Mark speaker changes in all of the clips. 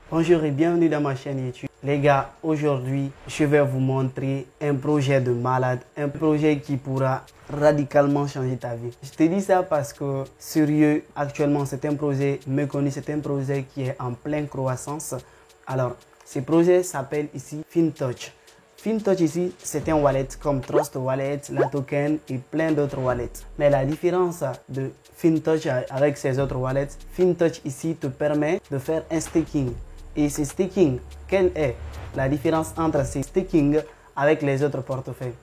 Speaker 1: Bonjour et bienvenue dans ma chaîne YouTube. Les gars, aujourd'hui, je vais vous montrer un projet de malade, un projet qui pourra radicalement changer ta vie. Je te dis ça parce que, sérieux, actuellement, c'est un projet méconnu, c'est un projet qui est en pleine croissance. Alors, ce projet s'appelle ici FinTouch. FinTouch ici, c'est un wallet comme Trust Wallet, la Token et plein d'autres wallets. Mais la différence de FinTouch avec ces autres wallets, FinTouch ici te permet de faire un staking. Et ce staking, quelle est la différence entre ce staking avec les autres portefeuilles?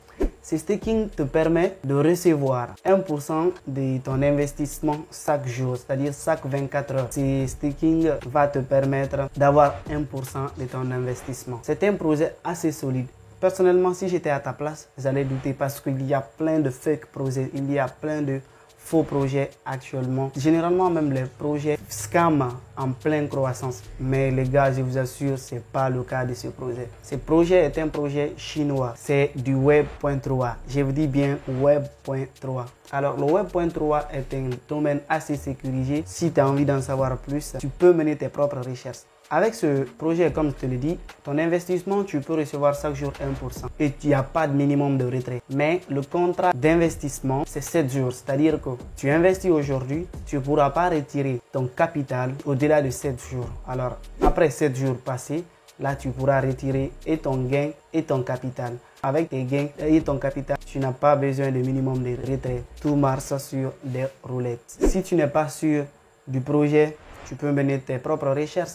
Speaker 1: Ce staking te permet de recevoir 1% de ton investissement chaque jour, c'est-à-dire chaque 24 heures. Ce staking va te permettre d'avoir 1% de ton investissement. C'est un projet assez solide. Personnellement, si j'étais à ta place, j'allais douter parce qu'il y a plein de fake projets, il y a plein de faux projets actuellement. Généralement, même les projets scam en pleine croissance. Mais les gars, je vous assure, ce n'est pas le cas de ce projet. Ce projet est un projet chinois. C'est du Web.3. Je vous dis bien Web.3. Alors, le Web.3 est un domaine assez sécurisé. Si tu as envie d'en savoir plus, tu peux mener tes propres recherches. Avec ce projet, comme je te le dis, ton investissement, tu peux recevoir chaque jour 1%. Et il n'y a pas de minimum de retrait. Mais le contrat d'investissement, c'est 7 jours. C'est-à-dire que tu investis aujourd'hui, tu ne pourras pas retirer ton capital au-delà de 7 jours. Alors, après 7 jours passés, là, tu pourras retirer et ton gain et ton capital. Avec tes gains et ton capital, tu n'as pas besoin de minimum de retrait. Tout marche sur des roulettes. Si tu n'es pas sûr du projet, tu peux mener tes propres recherches.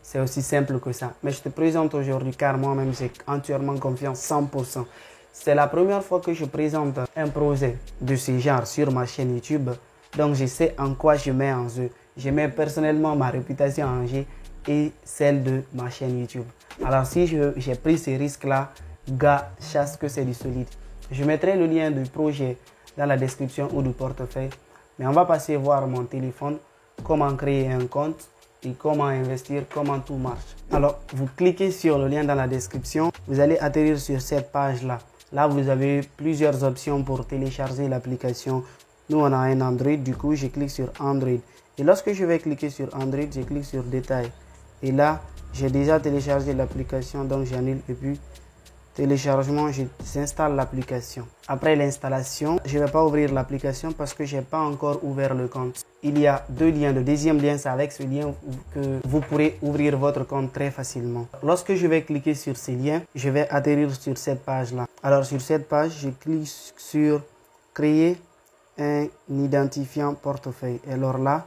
Speaker 1: C'est aussi simple que ça. Mais je te présente aujourd'hui car moi-même j'ai entièrement confiance 100%. C'est la première fois que je présente un projet de ce genre sur ma chaîne YouTube. Donc je sais en quoi je mets en jeu. Je mets personnellement ma réputation en jeu et celle de ma chaîne YouTube. Alors si j'ai pris ces risques-là, gars, chasse que c'est du solide. Je mettrai le lien du projet dans la description ou du portefeuille. Mais on va passer voir mon téléphone, comment créer un compte. Et comment investir, comment tout marche. Alors, vous cliquez sur le lien dans la description. Vous allez atterrir sur cette page-là. Là, vous avez plusieurs options pour télécharger l'application. Nous, on a un Android. Du coup, je clique sur Android. Et lorsque je vais cliquer sur Android, je clique sur Détails. Et là, j'ai déjà téléchargé l'application. Donc, j'annule et puis téléchargement, j'installe l'application. Après l'installation, je ne vais pas ouvrir l'application parce que je n'ai pas encore ouvert le compte. Il y a deux liens. Le deuxième lien, c'est avec ce lien que vous pourrez ouvrir votre compte très facilement. Lorsque je vais cliquer sur ces liens, je vais atterrir sur cette page-là. Alors sur cette page, je clique sur créer un identifiant portefeuille. Et alors là,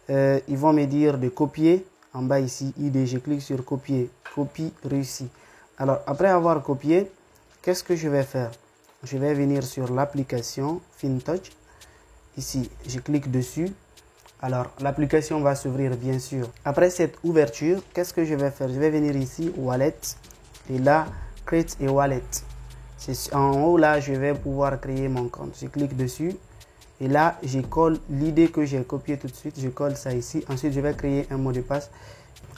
Speaker 1: ils vont me dire de copier. En bas ici, ID, je clique sur copier. Copie réussie. Alors, après avoir copié, qu'est-ce que je vais faire? Je vais venir sur l'application FinTouch. Ici, je clique dessus. Alors, l'application va s'ouvrir, bien sûr. Après cette ouverture, qu'est-ce que je vais faire? Je vais venir ici, Wallet. Et là, Create a Wallet. En haut, là, je vais pouvoir créer mon compte. Je clique dessus. Et là, je colle l'idée que j'ai copiée tout de suite. Je colle ça ici. Ensuite, je vais créer un mot de passe.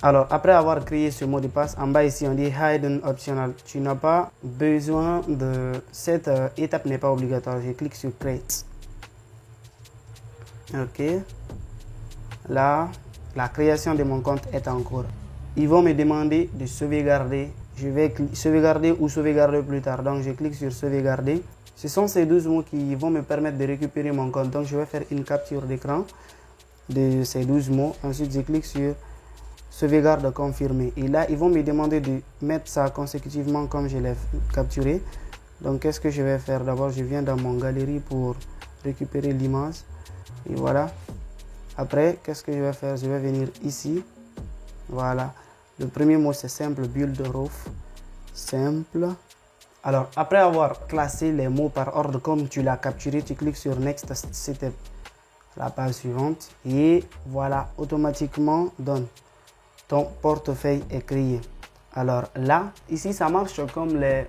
Speaker 1: Alors, après avoir créé ce mot de passe, en bas ici, on dit Hidden Optional. Tu n'as pas besoin de... Cette étape n'est pas obligatoire. Je clique sur Create. OK. Là, la création de mon compte est en cours. Ils vont me demander de sauvegarder. Je vais sauvegarder ou sauvegarder plus tard. Donc, je clique sur sauvegarder. Ce sont ces 12 mots qui vont me permettre de récupérer mon compte. Donc, je vais faire une capture d'écran de ces 12 mots. Ensuite, je clique sur sauvegarde confirmée. Et là, ils vont me demander de mettre ça consécutivement comme je l'ai capturé. Donc, qu'est-ce que je vais faire? D'abord, je viens dans mon galerie pour récupérer l'image. Et voilà. Après, qu'est-ce que je vais faire? Je vais venir ici. Voilà. Le premier mot, c'est simple. Build roof. Simple. Alors, après avoir classé les mots par ordre comme tu l'as capturé, tu cliques sur Next Step. La page suivante. Et voilà, automatiquement, donne. Ton portefeuille est créé. Alors là, ici, ça marche comme les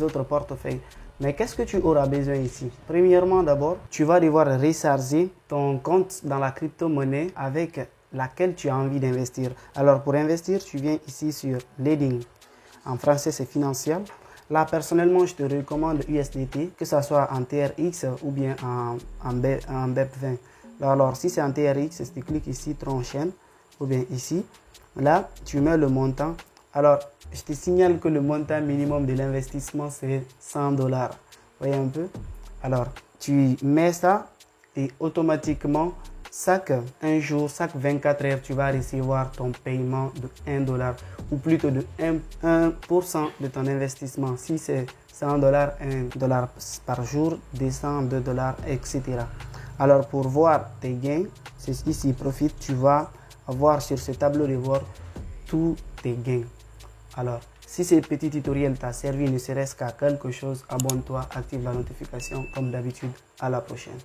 Speaker 1: autres portefeuilles. Mais qu'est-ce que tu auras besoin ici? Premièrement, d'abord, tu vas devoir recharger ton compte dans la crypto-monnaie avec laquelle tu as envie d'investir. Alors, pour investir, tu viens ici sur Lending. En français, c'est Financial. Là, personnellement, je te recommande USDT, que ce soit en TRX ou bien en BEP20. Alors, si c'est en TRX, tu cliques ici, Tronchain, ou bien ici. Là, tu mets le montant. Alors, je te signale que le montant minimum de l'investissement, c'est $100. Voyez un peu? Alors, tu mets ça et automatiquement, chaque 24 heures, tu vas recevoir ton paiement de $1 ou plutôt de 1% de ton investissement. Si c'est $100, $1 par jour, descend $2, etc. Alors, pour voir tes gains, c'est ici, profite, tu vas avoir sur ce tableau de bord tous tes gains. Alors, si ce petit tutoriel t'a servi, ne serait-ce qu'à quelque chose, abonne-toi, active la notification comme d'habitude. À la prochaine.